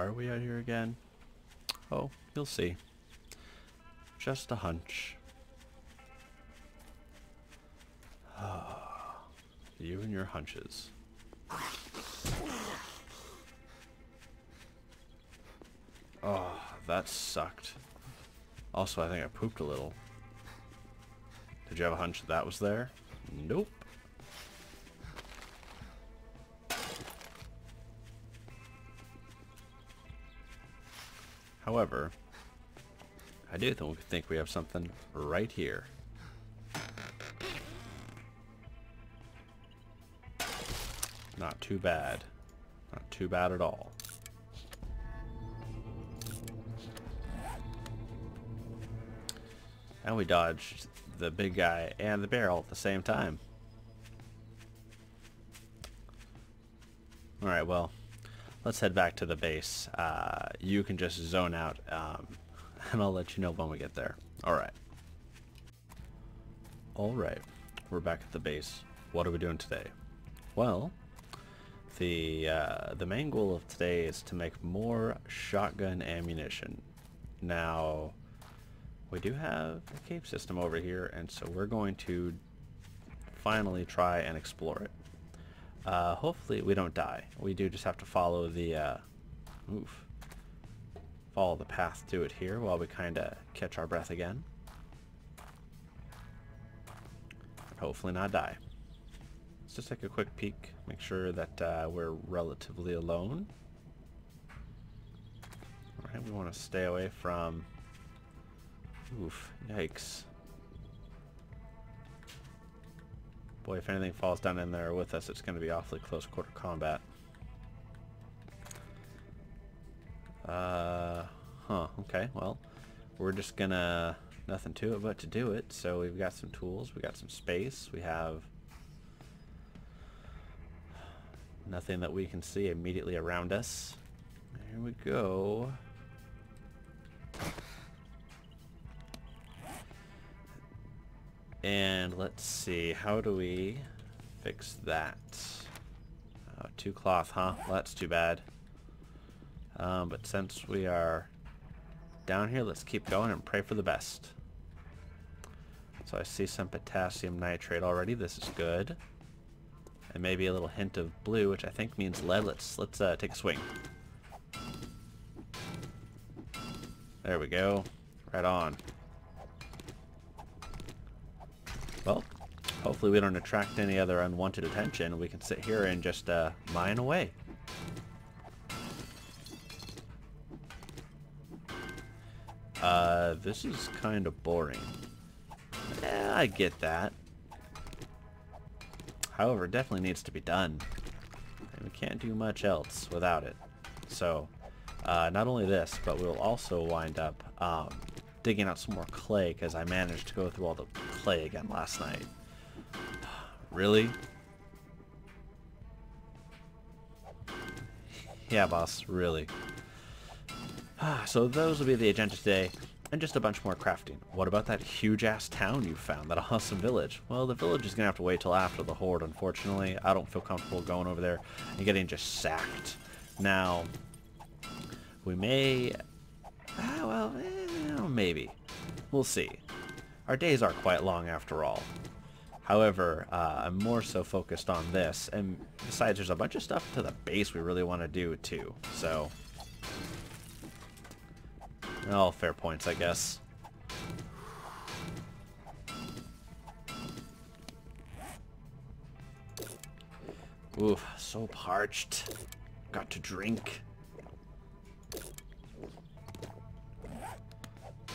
are we out here again? Oh, you'll see. Just a hunch. You and your hunches. Oh, that sucked. Also, I think I pooped a little. Did you have a hunch that was there? Nope. However, I do think we have something right here. Not too bad. Not too bad at all. And we dodged the big guy and the barrel at the same time. Alright, well, let's head back to the base. You can just zone out, and I'll let you know when we get there. Alright. Alright, we're back at the base. What are we doing today? Well, the main goal of today is to make more shotgun ammunition. Now, we do have a cave system over here, and so we're going to finally try and explore it. Hopefully we don't die. We do just have to follow the follow the path to it here while we kind of catch our breath again. Hopefully not die. Let's just take a quick peek, make sure that we're relatively alone. Alright, we want to stay away from... Oof, yikes. Boy, if anything falls down in there with us, it's going to be awfully close quarter combat. Okay, well, we're just gonna... nothing to it but to do it. So we've got some tools, we got some space, we have... nothing that we can see immediately around us. Here we go. And let's see, how do we fix that? Oh, 2 cloth, huh? Well, that's too bad. But since we are down here, let's keep going and pray for the best. So I see some potassium nitrate already. This is good. And maybe a little hint of blue, which I think means lead. Let's take a swing. There we go. Right on. Well, hopefully we don't attract any other unwanted attention. We can sit here and just mine away. This is kind of boring. Yeah, I get that. However, it definitely needs to be done. And we can't do much else without it. So, not only this, but we'll also wind up digging out some more clay, because I managed to go through all the clay again last night. Really? Yeah, boss, really. So those will be the agenda today, and just a bunch more crafting. What about that huge-ass town you found, that awesome village? Well, the village is going to have to wait till after the horde, unfortunately. I don't feel comfortable going over there and getting just sacked. Now, we may... maybe. We'll see. Our days are quite long after all. However, I'm more so focused on this, and besides, there's a bunch of stuff to the base we really want to do too, so... all fair points, I guess. Oof, so parched. Got to drink.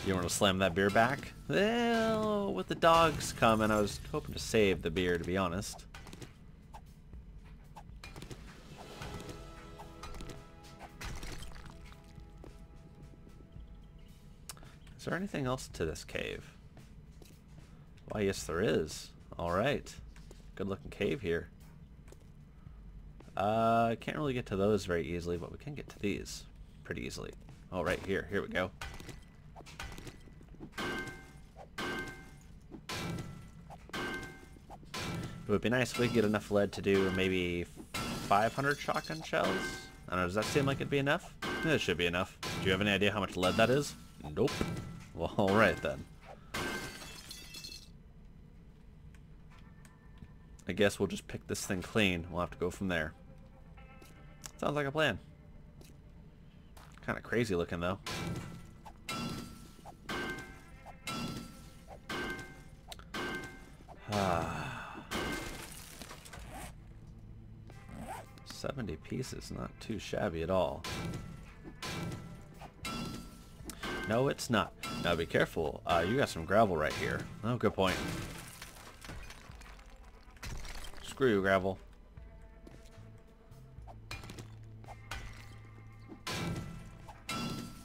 You want to slam that beer back? Well, with the dogs coming, I was hoping to save the beer, to be honest. Is there anything else to this cave? Why, yes there is. Alright. Good looking cave here. Can't really get to those very easily, but we can get to these pretty easily. Oh, right here. Here we go. It would be nice if we could get enough lead to do maybe 500 shotgun shells. I don't know, does that seem like it'd be enough? That should be enough. Do you have any idea how much lead that is? Nope. Well, alright then. I guess we'll just pick this thing clean. We'll have to go from there. Sounds like a plan. Kind of crazy looking though. Ah. 70 pieces, not too shabby at all. No, it's not. Now be careful. You got some gravel right here. Oh, good point. Screw you, gravel.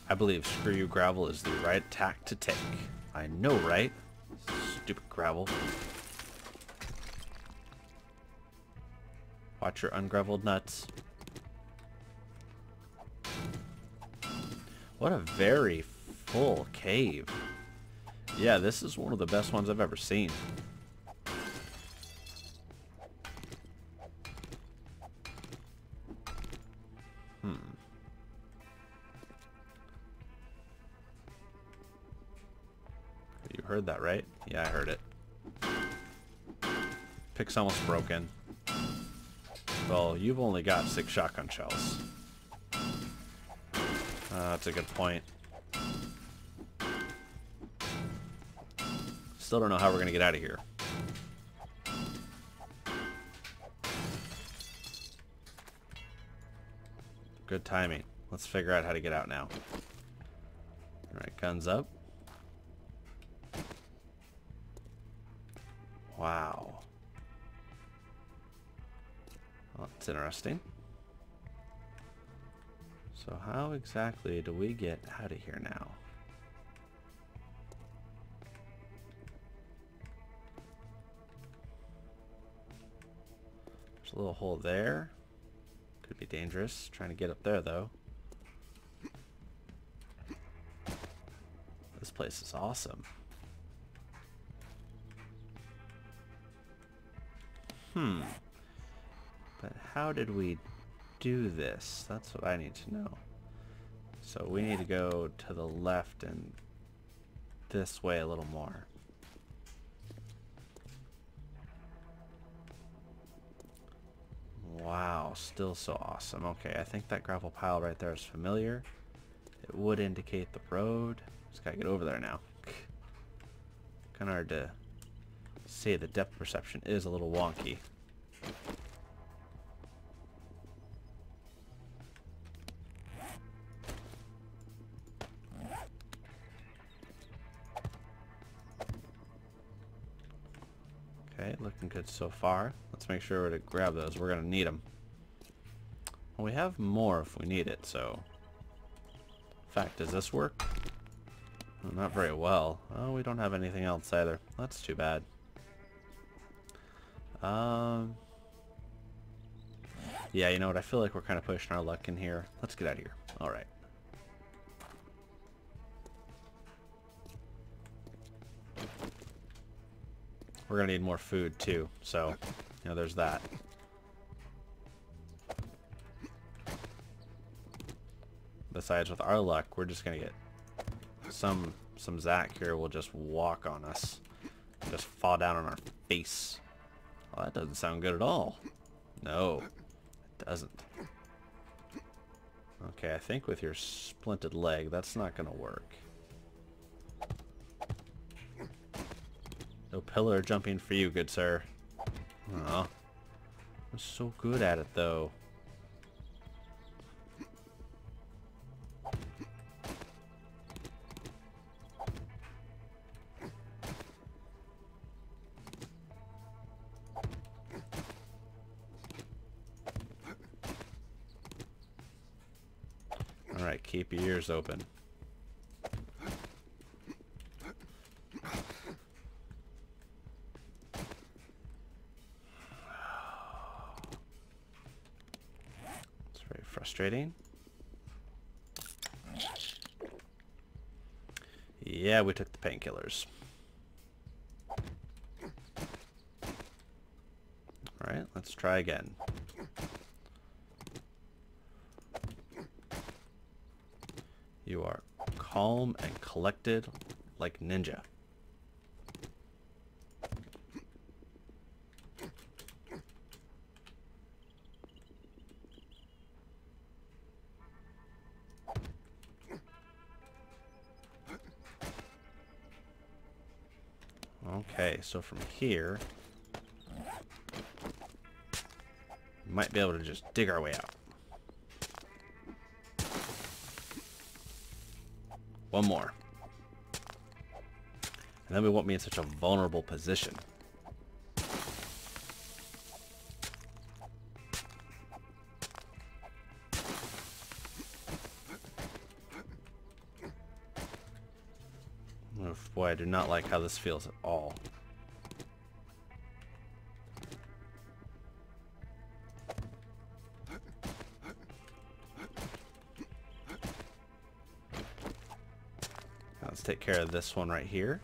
I believe screw you, gravel is the right tack to take. I know, right? Stupid gravel. Watch your ungraveled nuts. What a very full cave. Yeah, this is one of the best ones I've ever seen. You heard that, right? Yeah, I heard it. Pick's almost broken. Well, you've only got 6 shotgun shells. That's a good point. Still don't know how we're going to get out of here. Good timing. Let's figure out how to get out now. Alright, guns up. Wow. Well, that's interesting. So how exactly do we get out of here now? There's a little hole there. Could be dangerous. Trying to get up there though. This place is awesome. But how did we do this? That's what I need to know. So we need to go to the left and this way a little more. Wow, still so awesome. Okay, I think that gravel pile right there is familiar. It would indicate the road. Just gotta get over there now. Kind of hard to see. The depth perception is a little wonky. Okay, looking good so far. Let's make sure to grab those. We're going to need them. Well, we have more if we need it, so... In fact, does this work? Well, not very well. Oh, we don't have anything else either. That's too bad. Yeah, you know what? I feel like we're kind of pushing our luck in here. Let's get out of here. Alright. We're going to need more food, too. So, you know, there's that. Besides, with our luck, we're just going to get some Zach here will just walk on us. Just fall down on our face. Well, that doesn't sound good at all. No, it doesn't. Okay, I think with your splinted leg, that's not going to work. No pillar jumping for you, good sir. Aw. I'm so good at it, though. Alright, keep your ears open. Frustrating. Yeah, we took the painkillers. Alright, let's try again. You are calm and collected like ninja. Okay, so from here, we might be able to just dig our way out. One more. And then we won't be in such a vulnerable position. Oof, boy, I do not like how this feels at all. Now let's take care of this one right here.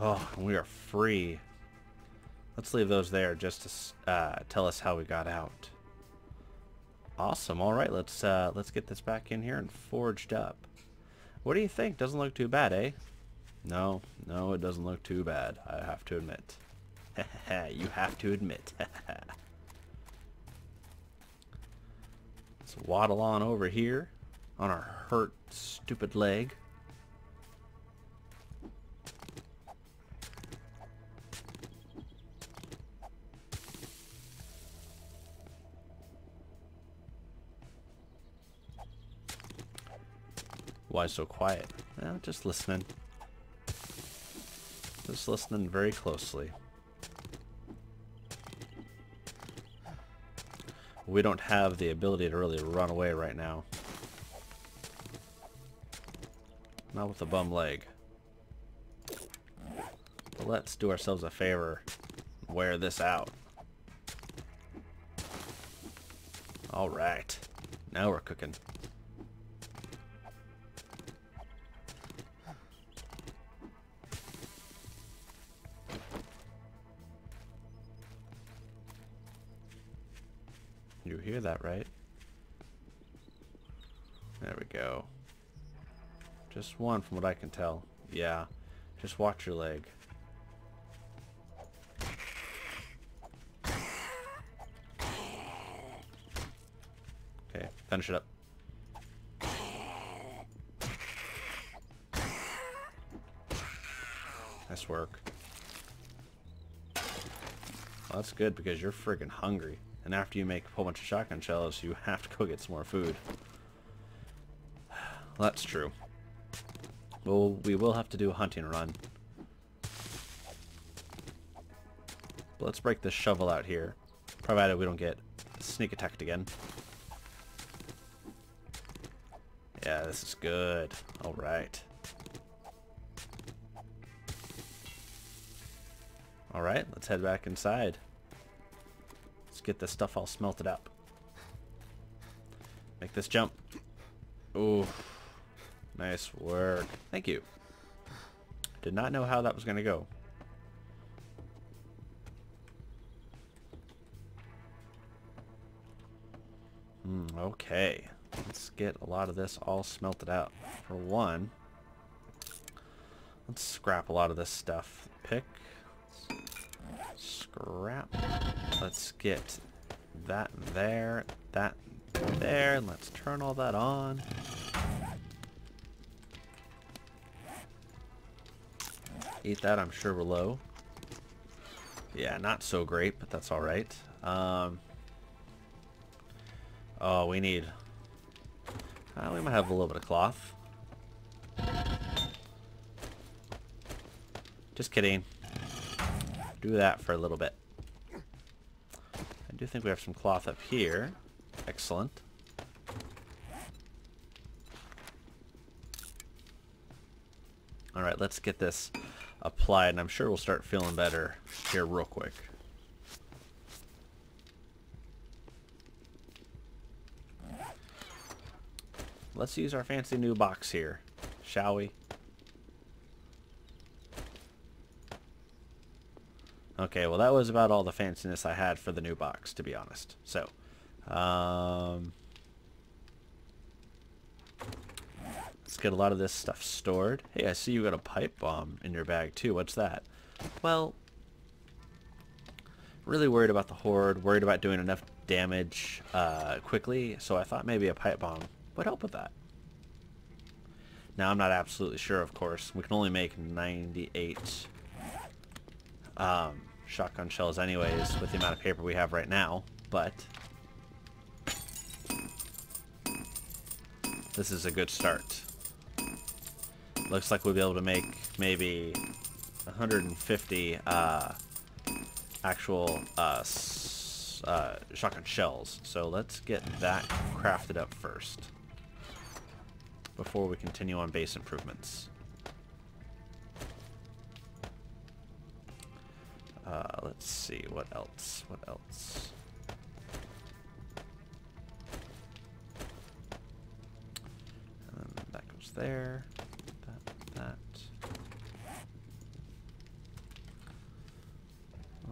Oh, and we are free. Let's leave those there just to tell us how we got out. Awesome. All right, let's get this back in here and forged up. What do you think? Doesn't look too bad, eh? No, it doesn't look too bad. I have to admit. You have to admit. Let's waddle on over here on our hurt, stupid leg. Why so quiet? Well, just listening. Just listening very closely. We don't have the ability to really run away right now. Not with a bum leg. But let's do ourselves a favor. Wear this out. Alright. Now we're cooking. You hear that, right? There we go. Just one from what I can tell. Yeah. Just watch your leg. Okay, finish it up. Nice work. Well, that's good because you're friggin' hungry. And after you make a whole bunch of shotgun shells, you have to go get some more food. Well, that's true. Well, we will have to do a hunting run. But let's break this shovel out here, provided we don't get sneak attacked again. Yeah, this is good. Alright. Alright, let's head back inside. Let's get this stuff all smelted up. Make this jump. Ooh. Nice work. Thank you. Did not know how that was going to go. Okay. Let's get a lot of this all smelted out. For one, let's scrap a lot of this stuff. Pick. Scrap. Let's get that there, that there, and let's turn all that on. Eat that, I'm sure we're low. Yeah, not so great, but that's alright. Oh, we need... we might have a little bit of cloth. Just kidding. Do that for a little bit. I do think we have some cloth up here. Excellent. Alright, let's get this applied, and I'm sure we'll start feeling better here real quick. Let's use our fancy new box here, shall we? Okay, well that was about all the fanciness I had for the new box, to be honest. So, let's get a lot of this stuff stored. Hey, I see you got a pipe bomb in your bag too. What's that? Well, really worried about the horde, worried about doing enough damage quickly, so I thought maybe a pipe bomb would help with that. Now, I'm not absolutely sure, of course. We can only make 98 shotgun shells anyways with the amount of paper we have right now, but this is a good start. Looks like we'll be able to make maybe 150 actual shotgun shells. So let's get that crafted up first before we continue on base improvements. Let's see, what else? What else? And then that goes there. That.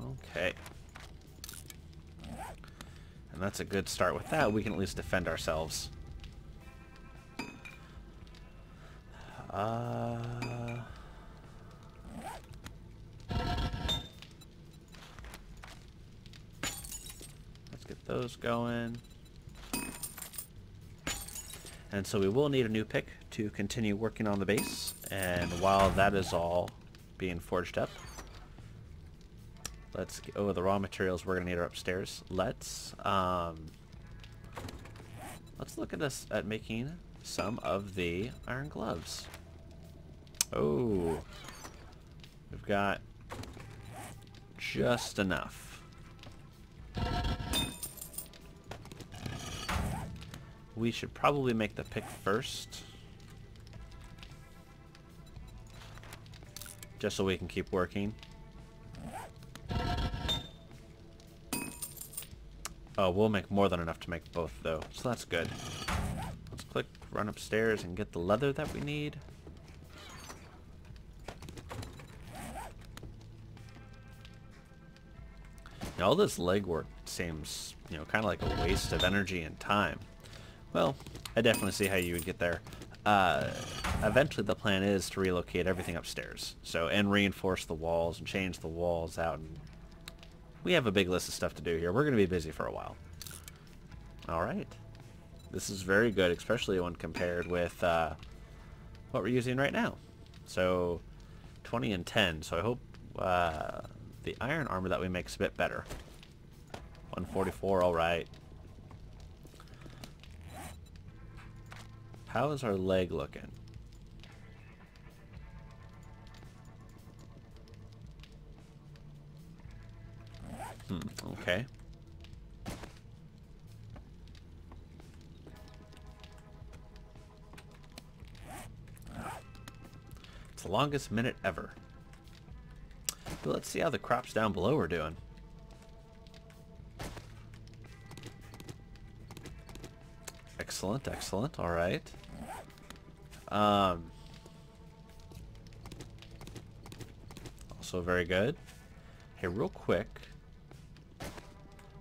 Okay. And that's a good start. With that, we can at least defend ourselves. Let's get those going. And so we will need a new pick to continue working on the base. And while that is all being forged up, let's get over the raw materials we're gonna need are upstairs. Let's look at us at making some of the iron gloves. Oh, we've got just enough. We should probably make the pick first, just so we can keep working. Oh, we'll make more than enough to make both, though, so that's good. Let's click, run upstairs, and get the leather that we need. Now, all this legwork seems, you know, kind of like a waste of energy and time. Well, I definitely see how you would get there. Eventually, the plan is to relocate everything upstairs, and reinforce the walls and change the walls out. And we have a big list of stuff to do here. We're going to be busy for a while. All right. This is very good, especially when compared with what we're using right now. So 20 and 10. So I hope the iron armor that we make is a bit better. 144, all right. How is our leg looking? Okay. It's the longest minute ever. But let's see how the crops down below are doing. Excellent, excellent. All right. Also very good. Hey, real quick,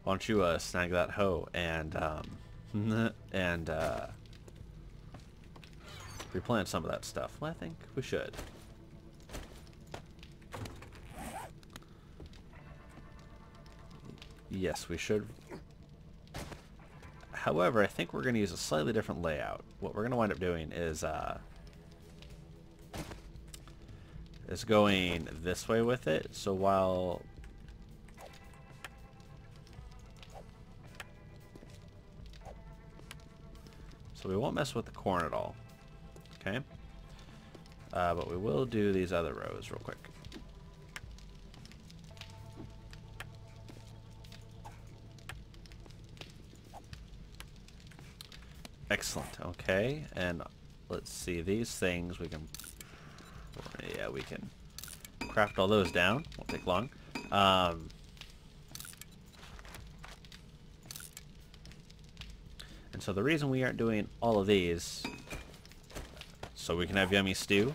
why don't you snag that hoe and replant some of that stuff? Well, I think we should. Yes, we should. However, I think we're going to use a slightly different layout. What we're going to wind up doing is going this way with it. So while we won't mess with the corn at all, okay? But we will do these other rows real quick. Excellent. Okay, and let's see, these things we can, yeah, we can craft all those down. Won't take long. And so the reason we aren't doing all of these, so we can have yummy stew.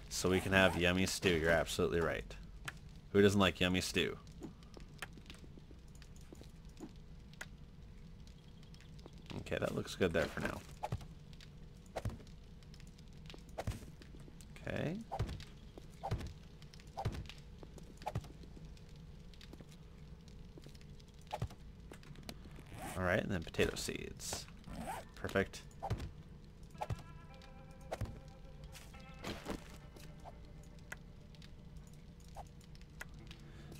So we can have yummy stew. You're absolutely right. Who doesn't like yummy stew? Okay, that looks good there for now. Okay. Alright, and then potato seeds. Perfect.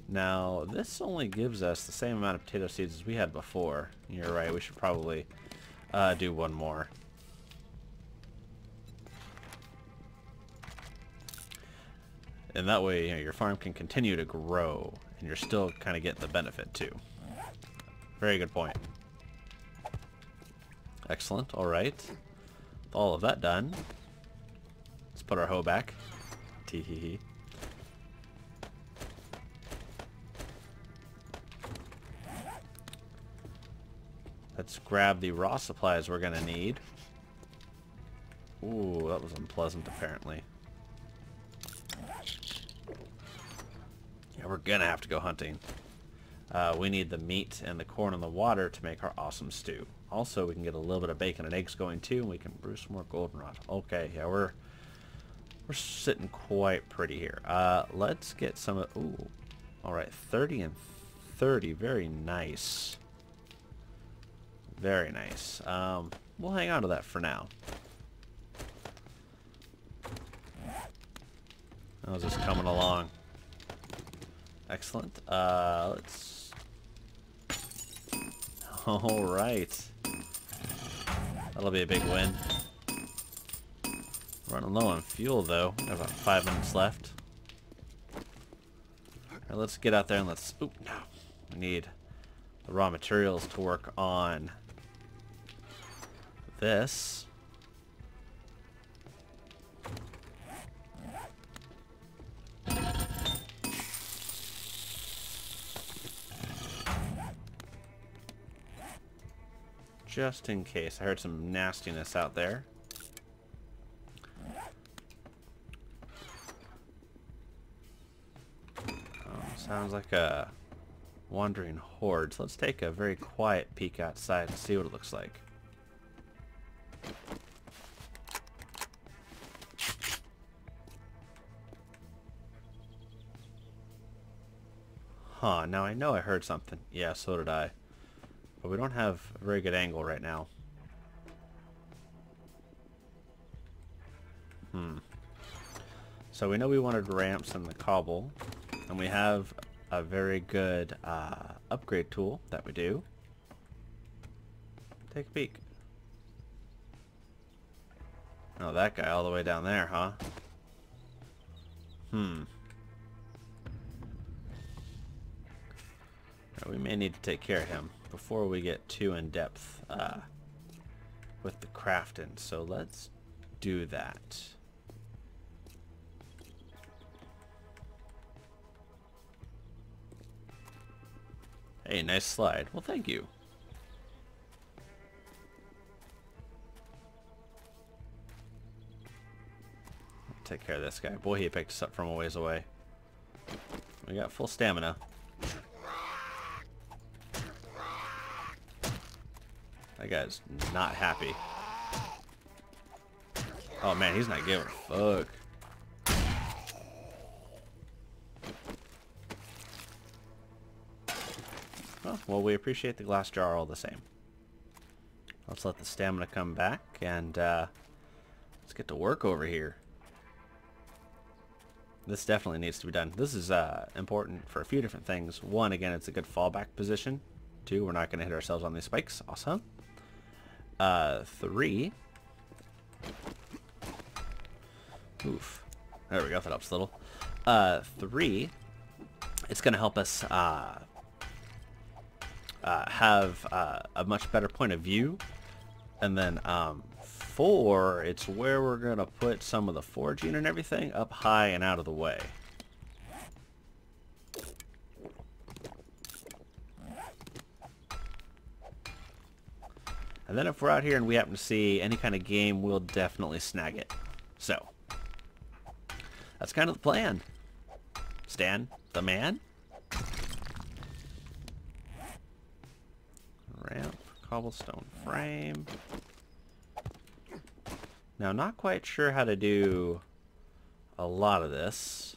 Now, this only gives us the same amount of potato seeds as we had before. You're right, we should probably do one more. And that way, you know, your farm can continue to grow, and you're still kind of getting the benefit too. Very good point. Excellent, alright. With all of that done, let's put our hoe back. Tee-hee-hee. Let's grab the raw supplies we're gonna need. Ooh, that was unpleasant apparently. Yeah, we're gonna have to go hunting. We need the meat and the corn and the water to make our awesome stew. Also, we can get a little bit of bacon and eggs going too, and we can brew some more goldenrod. Okay, yeah, we're sitting quite pretty here. Let's get some of... Ooh, alright, 30 and 30, very nice. Very nice. We'll hang on to that for now. How's this coming along? Excellent. Let's... Alright. That'll be a big win. Running low on fuel though. We have about 5 minutes left. Alright, let's get out there and let's... Oop, no. We need the raw materials to work on this. Just in case. I heard some nastiness out there. Sounds like a wandering horde. So let's take a very quiet peek outside and see what it looks like. Huh, now I know I heard something. Yeah, so did I. But we don't have a very good angle right now. So we know we wanted ramps and the cobble. And we have a very good upgrade tool that we do. Take a peek. Oh, that guy all the way down there, huh? We may need to take care of him before we get too in depth with the crafting. So let's do that. Hey, nice slide. Well, thank you. Take care of this guy. Boy, he picked us up from a ways away. We got full stamina. That guy's not happy. Oh man, he's not giving a fuck. Well, we appreciate the glass jar all the same. Let's let the stamina come back and let's get to work over here. This definitely needs to be done. This is important for a few different things. One, again, it's a good fallback position. Two, we're not going to hit ourselves on these spikes. Awesome. 3. Oof. There we go. That helps a little. 3, it's going to help us have a much better point of view. And then 4, it's where we're going to put some of the foraging and everything up high and out of the way. And then if we're out here and we happen to see any kind of game, we'll definitely snag it. So, that's kind of the plan. Stan, the man. Ramp, cobblestone frame. Now, not quite sure how to do a lot of this.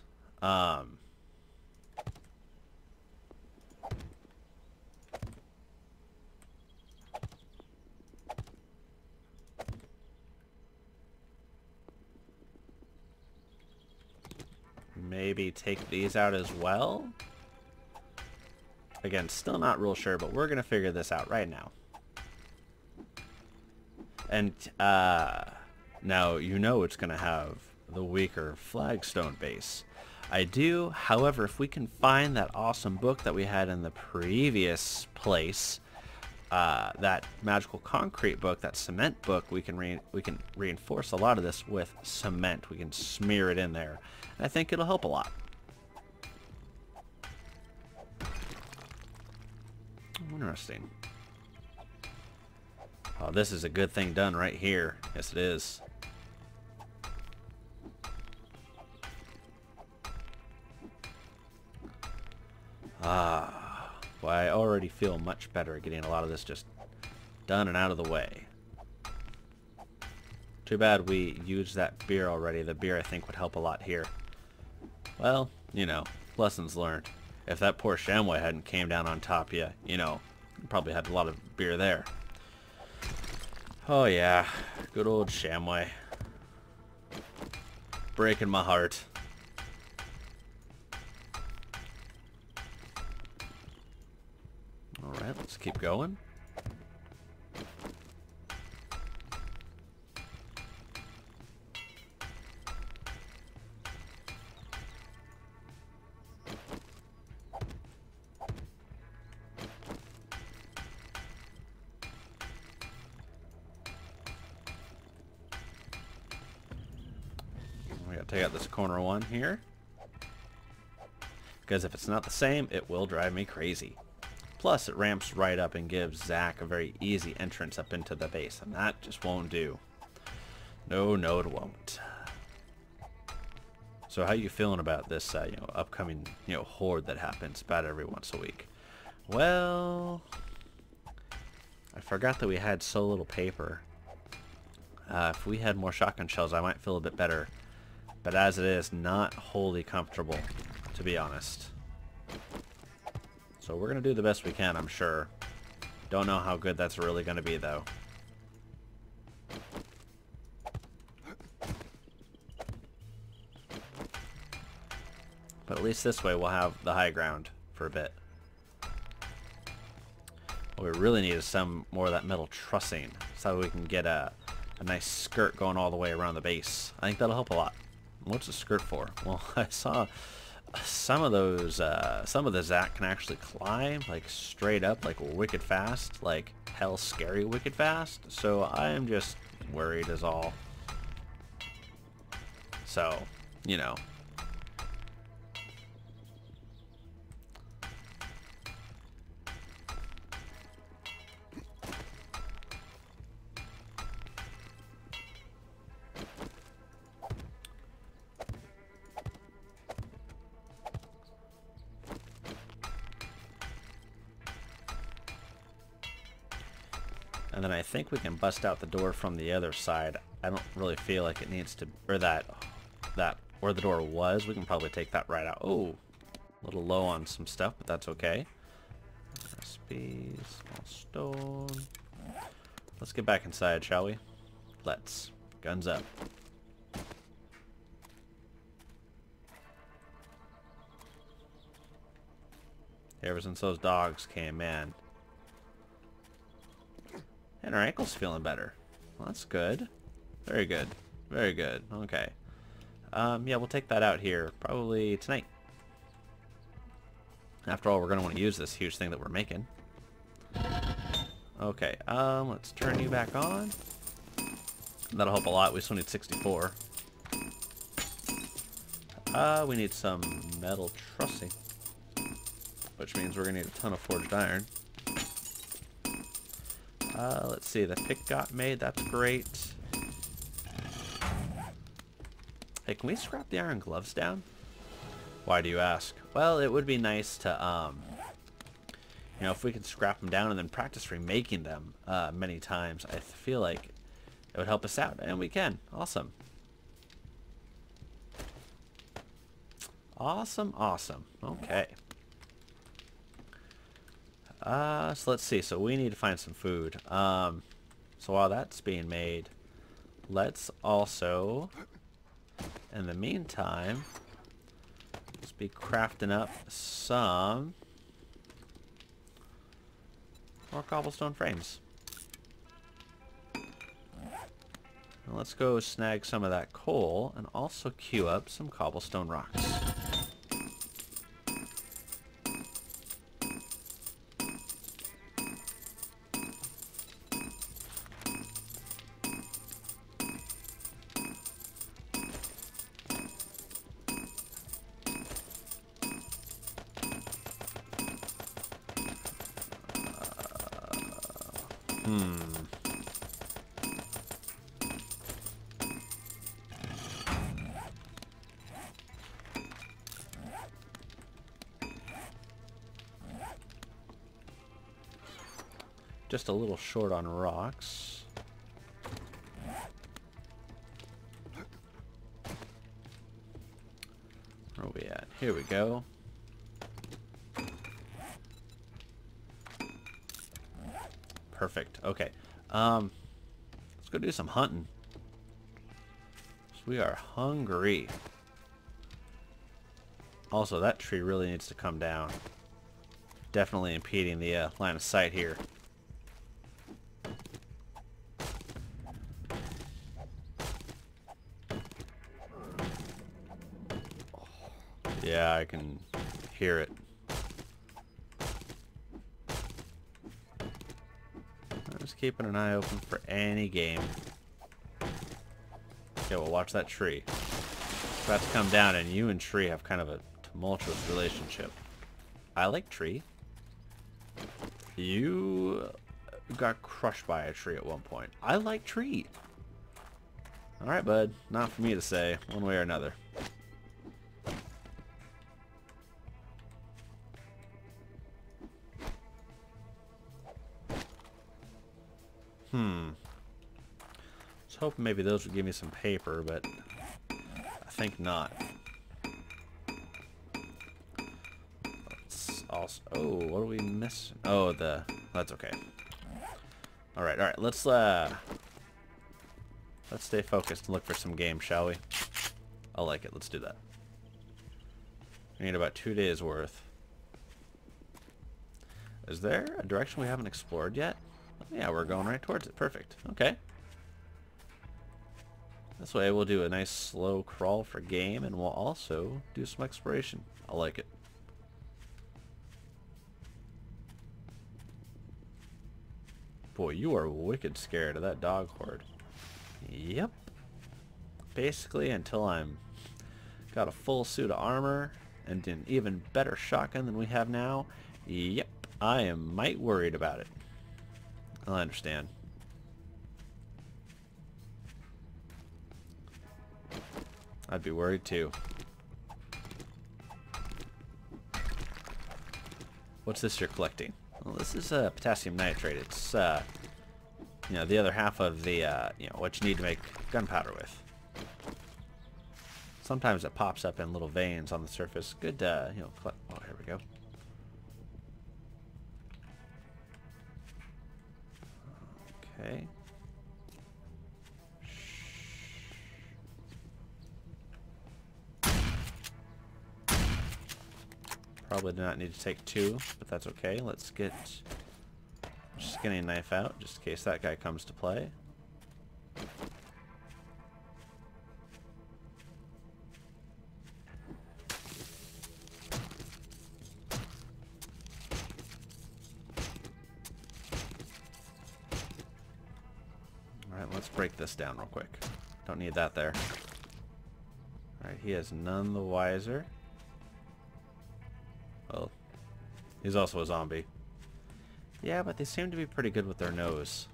Maybe take these out as well. Again, still not real sure, but we're going to figure this out right now. And now you know it's going to have the weaker flagstone base. I do, however, if we can find that awesome book that we had in the previous place, that magical concrete book, that cement book, we can reinforce a lot of this with cement. We can smear it in there. And I think it'll help a lot. Interesting. Oh, this is a good thing done right here. Yes, it is. Ah, well, I already feel much better getting a lot of this just done and out of the way. Too bad we used that beer already. The beer, I think, would help a lot here. Well, you know, lessons learned. If that poor chamois hadn't came down on top of you, you know, you probably had a lot of beer there. Oh yeah, good old chamois. Breaking my heart. Alright, let's keep going. We gotta take out this corner one here. Because if it's not the same, it will drive me crazy. Plus, it ramps right up and gives Zach a very easy entrance up into the base, and that just won't do. No, no, it won't. So, how you feeling about this, upcoming, horde that happens about every once a week? Well, I forgot that we had so little paper. If we had more shotgun shells, I might feel a bit better. But as it is, not wholly comfortable, to be honest. So we're going to do the best we can, I'm sure. Don't know how good that's really going to be, though. But at least this way we'll have the high ground for a bit. What we really need is some more of that metal trussing, so we can get a nice skirt going all the way around the base. I think that'll help a lot. What's a skirt for? Well, I saw some of those, some of the Zach can actually climb, like, straight up, like, wicked fast, like, hell scary wicked fast, so I am just worried as all. So, you know. And then I think we can bust out the door from the other side. I don't really feel like it needs to, or that where the door was, we can probably take that right out. Oh, a little low on some stuff, but that's okay. Recipe, small stone. Let's get back inside, shall we? Let's. Guns up. Ever since those dogs came, man. And our ankle's feeling better. Well, that's good. Very good. Very good. Okay. Yeah, we'll take that out here probably tonight. After all, we're going to want to use this huge thing that we're making. Okay, let's turn you back on. That'll help a lot. We still need 64. We need some metal trussing, which means we're going to need a ton of forged iron. Let's see, the pick got made, that's great. Hey, can we scrap the iron gloves down? Why do you ask? Well, it would be nice to, you know, if we could scrap them down and then practice remaking them many times. I feel like it would help us out, and we can. Awesome. Awesome, awesome. Okay. So let's see. So we need to find some food. So while that's being made, let's also, in the meantime, let's be crafting up some more cobblestone frames. And let's go snag some of that coal and also queue up some cobblestone rocks. Just a little short on rocks. Where are we at? Here we go. Perfect. Okay. Let's go do some hunting. So we are hungry. Also, that tree really needs to come down. Definitely impeding the line of sight here. Yeah, I can hear it. I'm just keeping an eye open for any game. Okay, well, watch that tree. It's about to come down, and you and tree have kind of a tumultuous relationship. I like tree. You got crushed by a tree at one point. I like tree. Alright, bud. Not for me to say, one way or another. I was hoping maybe those would give me some paper, but I think not. Let's also... Oh, what do we miss? Oh, that's okay. Alright, let's stay focused and look for some game, shall we? I like it, let's do that. We need about 2 days worth. Is there a direction we haven't explored yet? Yeah, we're going right towards it. Perfect. Okay. This way we'll do a nice slow crawl for game, and we'll also do some exploration. I like it. Boy, you are wicked scared of that dog horde. Yep. Basically, until I'm got a full suit of armor and an even better shotgun than we have now, yep, I am might worried about it. I understand. I'd be worried too. What's this you're collecting? Well, this is potassium nitrate. It's you know, the other half of the you know, what you need to make gunpowder with. Sometimes it pops up in little veins on the surface. Good, you know. Oh, here we go. Okay. Probably do not need to take 2, but that's okay. Let's get a skinny knife out, just in case that guy comes to play. Alright, let's break this down real quick. Don't need that there. Alright, he is none the wiser. Well, he's also a zombie. Yeah, but they seem to be pretty good with their nose.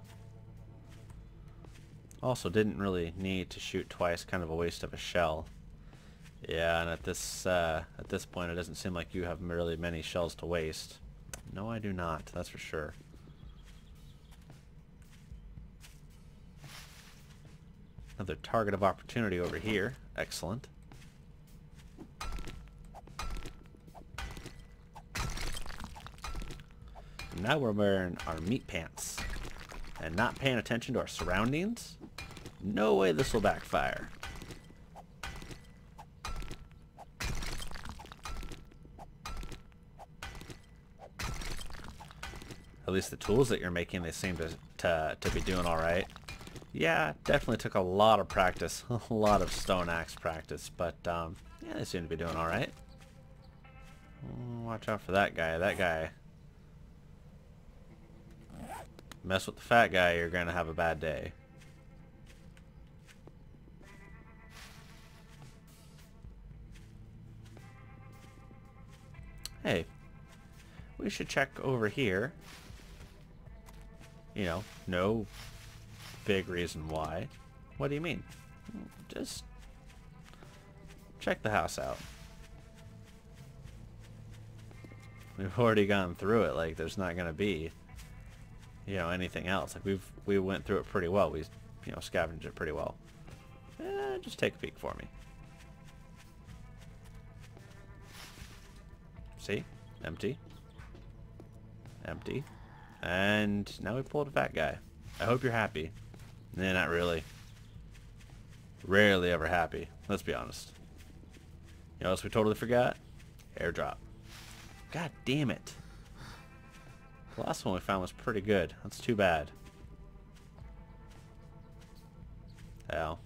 Also, didn't really need to shoot twice, kind of a waste of a shell. Yeah, and at this point, it doesn't seem like you have really many shells to waste. No, I do not. That's for sure. Another target of opportunity over here. Excellent. Now we're wearing our meat pants and not paying attention to our surroundings. No way this will backfire. At least the tools that you're making, they seem to be doing all right. Yeah, definitely took a lot of practice, a lot of stone axe practice, but yeah, they seem to be doing all right. Watch out for that guy. That guy. Mess with the fat guy, you're gonna have a bad day. Hey, we should check over here. You know, no big reason why. What do you mean? Just check the house out. We've already gone through it. Like, there's not gonna be, you know, anything else. Like, we went through it pretty well. We, you know, scavenged it pretty well. Just take a peek for me. See? Empty. Empty. And now we pulled a fat guy. I hope you're happy. Nah, not really. Rarely ever happy. Let's be honest. You know what else we totally forgot? Airdrop. God damn it. The last one we found was pretty good. That's too bad. Well.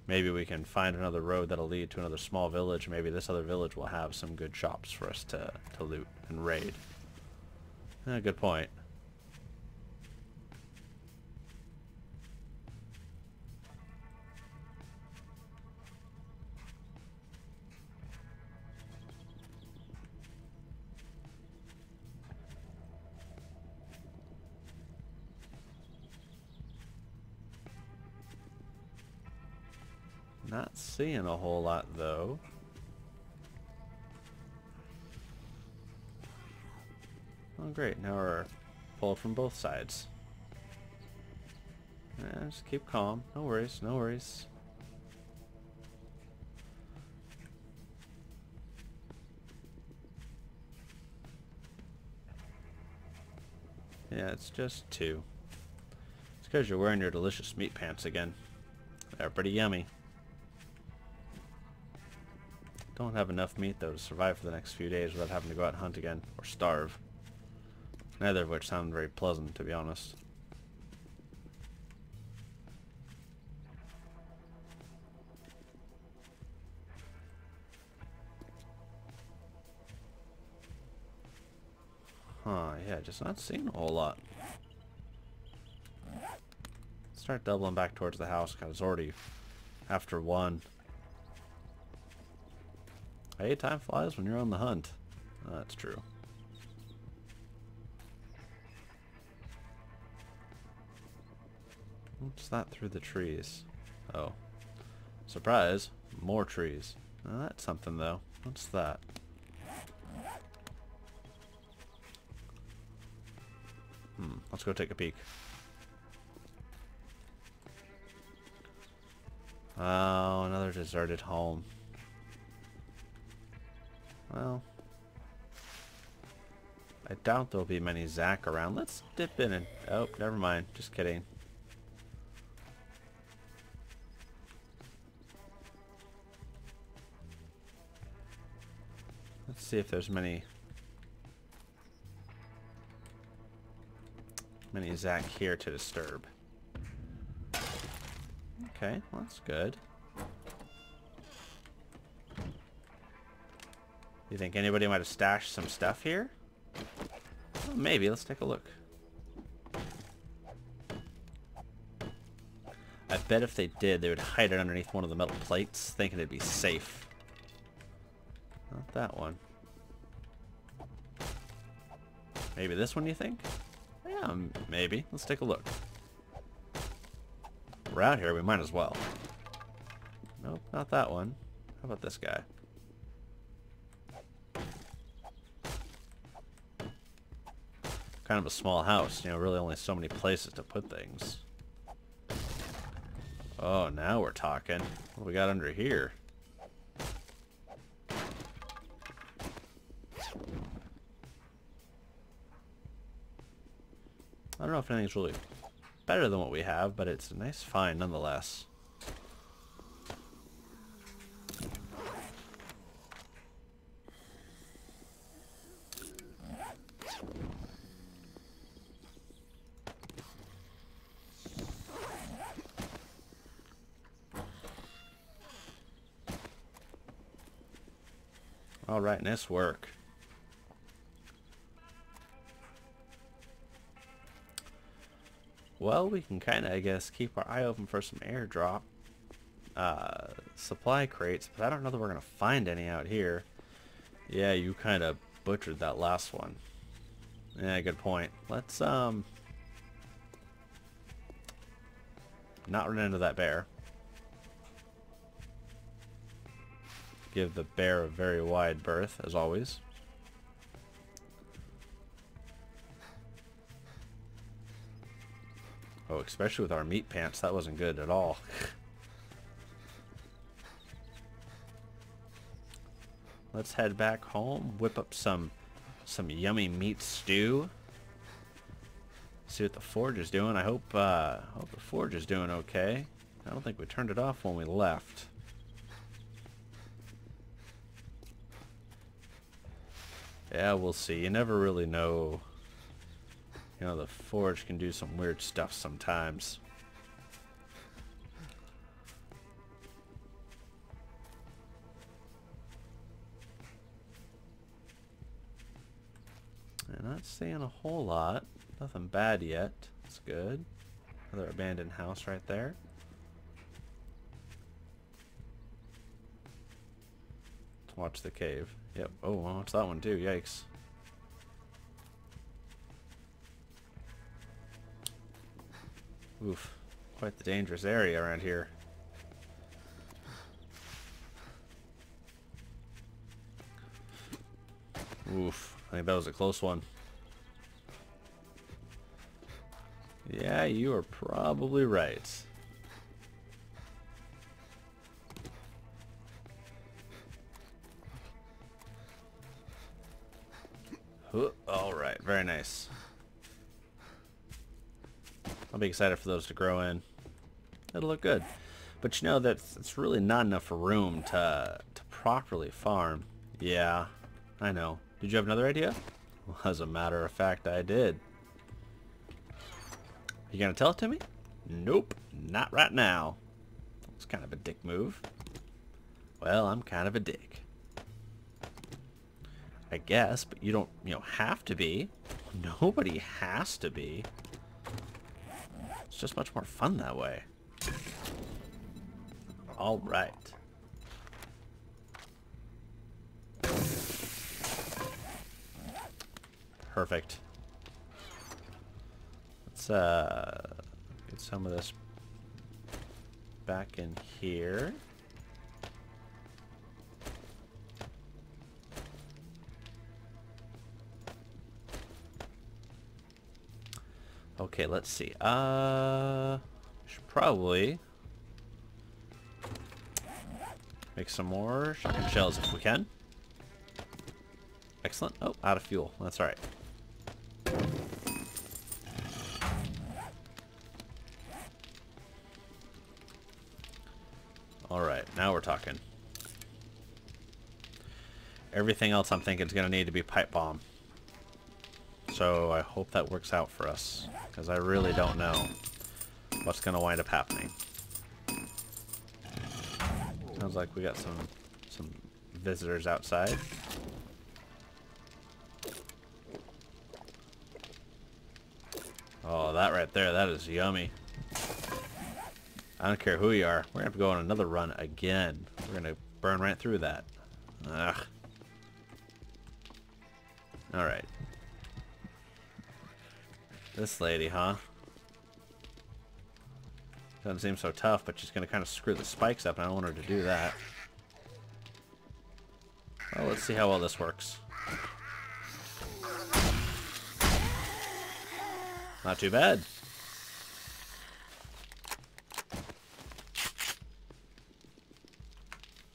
Maybe we can find another road that'll lead to another small village. Maybe this other village will have some good shops for us to loot and raid. Good point. Not seeing a whole lot though. Oh great, now we're pulled from both sides. Just keep calm. No worries, no worries. Yeah, it's just two. It's because you're wearing your delicious meat pants again. They're pretty yummy. Don't have enough meat though to survive for the next few days without having to go out and hunt again or starve. Neither of which sound very pleasant, to be honest. Huh, yeah, just not seeing a whole lot. Start doubling back towards the house because it's already after 1. Hey, time flies when you're on the hunt. That's true. What's that through the trees? Oh. Surprise. More trees. That's something though. What's that? Let's go take a peek. Oh, another deserted home. Well, I doubt there'll be many Zach around. Let's dip in and... Oh, never mind. Just kidding. Let's see if there's many Zach here to disturb. Okay, well, that's good. You think anybody might have stashed some stuff here? Well, maybe. Let's take a look. I bet if they did, they would hide it underneath one of the metal plates, thinking it'd be safe. Not that one. Maybe this one, you think? Yeah, maybe. Let's take a look. We're out here, we might as well. Nope, not that one. How about this guy? Kind of a small house, you know, really only so many places to put things. Oh, now we're talking. What do we got under here? I don't know if anything's really better than what we have, but it's a nice find nonetheless. Alright, nice work. Well, we can kind of, I guess, keep our eye open for some airdrop supply crates, but I don't know that we're going to find any out here. Yeah, you kind of butchered that last one. Yeah, good point. Let's, not run into that bear. Give the bear a very wide berth, as always. Oh, especially with our meat pants, that wasn't good at all. Let's head back home, whip up some yummy meat stew. See what the forge is doing. I hope the forge is doing okay. I don't think we turned it off when we left. Yeah, we'll see. You never really know. You know, the forge can do some weird stuff sometimes. And not seeing a whole lot. Nothing bad yet. That's good. Another abandoned house right there. Let's watch the cave. Yep. Oh, well, watch that one too. Yikes. Oof. Quite the dangerous area around here. Oof. I think that was a close one. Yeah, you are probably right. Alright, very nice. I'll be excited for those to grow in. It'll look good. But you know, that's really not enough room to properly farm. Yeah, I know. Did you have another idea? Well, as a matter of fact, I did. You gonna tell it to me? Nope, not right now. It's kind of a dick move. Well, I'm kind of a dick, I guess, but you don't, have to be. Nobody has to be. It's just much more fun that way. All right. Perfect. Let's get some of this back in here. Okay, let's see. Should probably make some more shotgun shells if we can. Excellent. Oh, out of fuel. That's all right. All right, now we're talking. Everything else I'm thinking is going to need to be pipe bomb. So I hope that works out for us, because I really don't know what's going to wind up happening. Sounds like we got some visitors outside. Oh, that right there, that is yummy. I don't care who you are. We're going to have to go on another run again. We're going to burn right through that. Ugh. Alright. This lady, huh? Doesn't seem so tough, but she's going to kind of screw the spikes up, and I don't want her to do that. Well, let's see how well this works. Not too bad.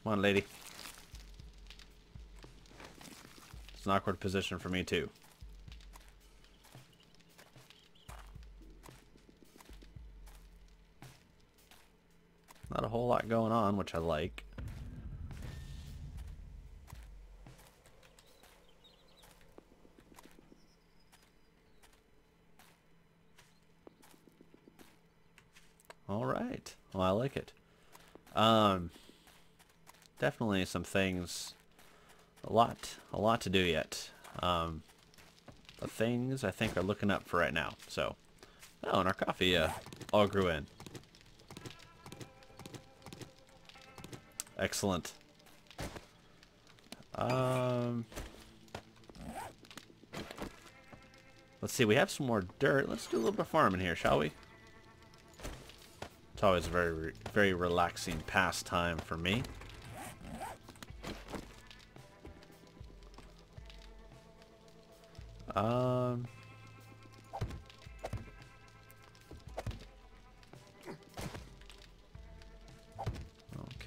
Come on, lady. It's an awkward position for me, too. Not a whole lot going on, which I like. All right. Well, I like it. Definitely some things. A lot to do yet. The things I think are looking up for right now. So, oh, and our coffee all grew in. Excellent. Let's see. We have some more dirt. Let's do a little bit of farming here, shall we? It's always a very, very relaxing pastime for me.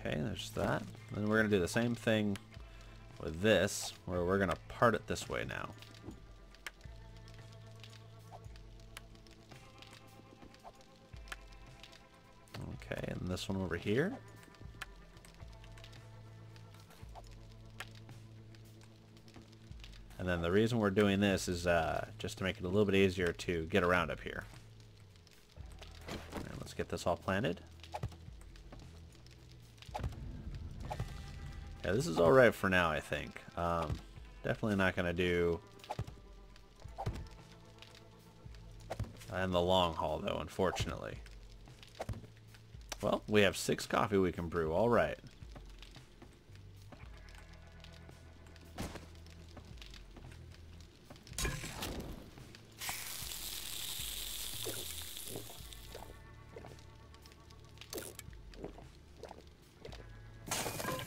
Okay, there's that. And we're going to do the same thing with this, where we're going to part it this way now. Okay, and this one over here. And then the reason we're doing this is just to make it a little bit easier to get around up here. And let's get this all planted. Yeah, this is alright for now, I think. Definitely not going to do in the long haul, though, unfortunately. Well, we have 6 coffee we can brew. Alright.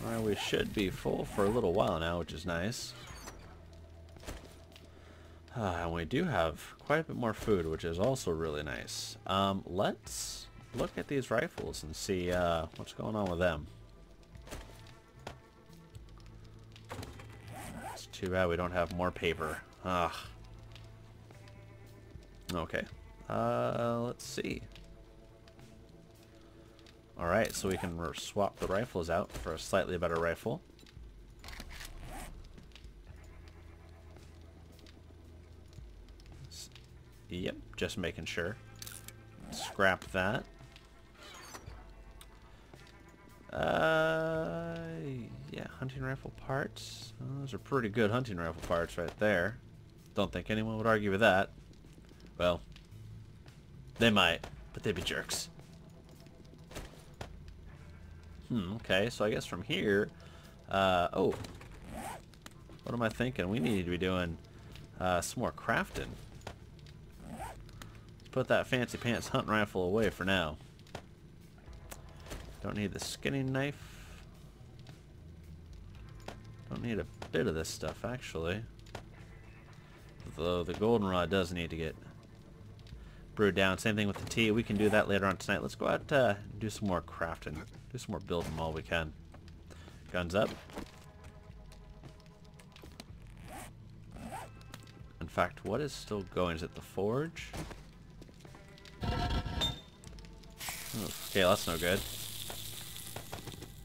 Alright, we should be full for a little while now, which is nice. And we do have quite a bit more food, which is also really nice. Let's look at these rifles and see what's going on with them. It's too bad we don't have more paper. Ugh. Okay. Let's see. Alright, so we can swap the rifles out for a slightly better rifle. Yep, just making sure. Scrap that. Yeah, hunting rifle parts. Those are pretty good hunting rifle parts right there. Don't think anyone would argue with that. Well, they might, but they'd be jerks. Okay, so I guess from here, oh, what am I thinking? We need to be doing some more crafting. Let's put that fancy pants hunting rifle away for now. Don't need the skinning knife. Don't need a bit of this stuff, actually. Though the goldenrod does need to get brewed down. Same thing with the tea. We can do that later on tonight. Let's go out and do some more crafting. Do some more building while we can. Guns up. In fact, what is still going? Is it the forge? Okay, that's no good.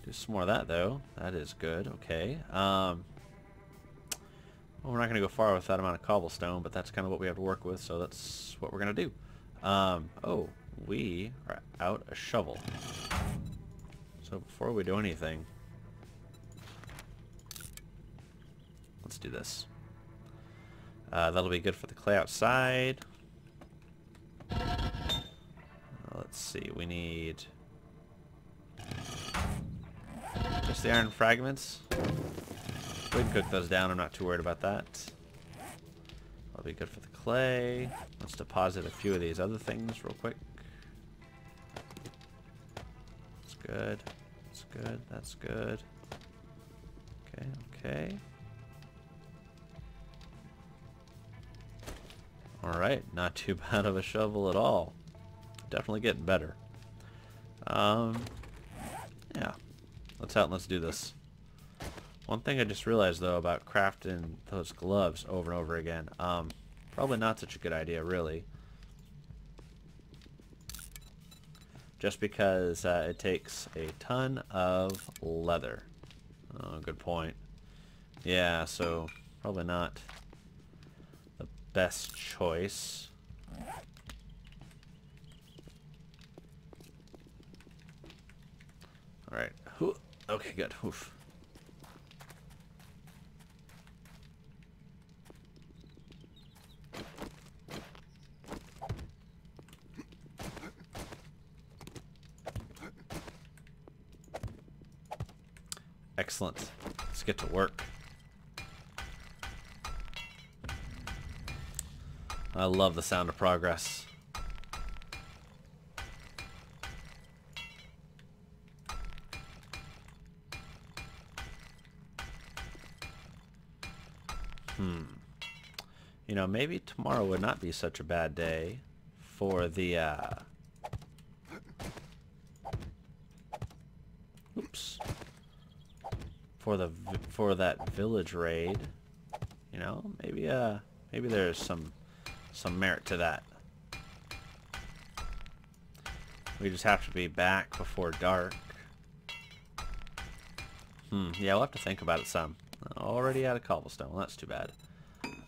Do some more of that, though. That is good. Okay. Well, we're not going to go far with that amount of cobblestone, but that's kind of what we have to work with, so that's what we're going to do. Oh, we are out a shovel. So before we do anything, let's do this. That'll be good for the clay outside. Let's see, we need just the iron fragments. We can cook those down, I'm not too worried about that. That'll be good for the clay. Let's deposit a few of these other things real quick. good. That's good. That's good. Okay, okay. Alright, not too bad of a shovel at all. Definitely getting better. Yeah. Let's out and let's do this. One thing I just realized though about crafting those gloves over and over again. Probably not such a good idea, really. Just because it takes a ton of leather. Oh, good point. Yeah, so probably not the best choice. Alright. Okay, good. Oof. Excellent. Let's get to work. I love the sound of progress. You know, maybe tomorrow would not be such a bad day for the, oops. For that village raid. You know, maybe there's some merit to that. We just have to be back before dark. Yeah, we'll have to think about it some. Already out of cobblestone. Well, that's too bad.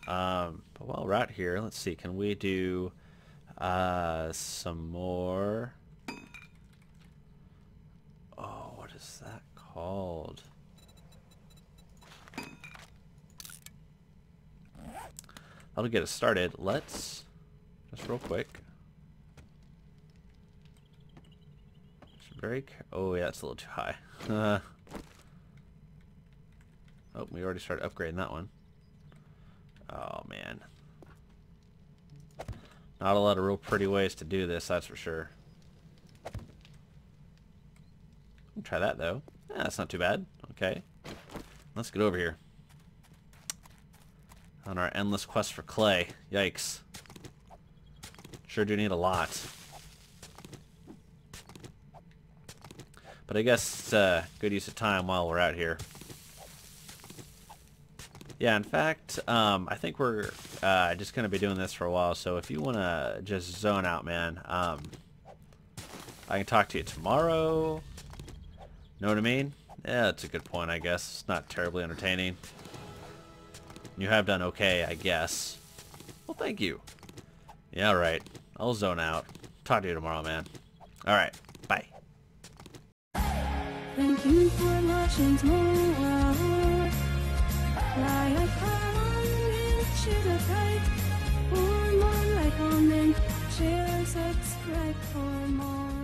But while we're out here, let's see. Can we do some more? Oh, what is that called? That'll get us started. Let's just real quick. Oh yeah, it's a little too high. Oh, we already started upgrading that one. Oh man. Not a lot of real pretty ways to do this, that's for sure. Try that though. Yeah, that's not too bad. Okay. Let's get over here. On our endless quest for clay. Yikes. Sure do need a lot. But I guess it's a good use of time while we're out here. Yeah, in fact, I think we're just going to be doing this for a while, so if you want to just zone out, man, I can talk to you tomorrow. Know what I mean? Yeah, that's a good point, I guess. It's not terribly entertaining. You have done okay, I guess. Well, thank you. Yeah, right. I'll zone out. Talk to you tomorrow, man. Alright, bye. Thank you for watching tomorrow. Like a comment, share a kite. For more, like, comment, share, subscribe for more.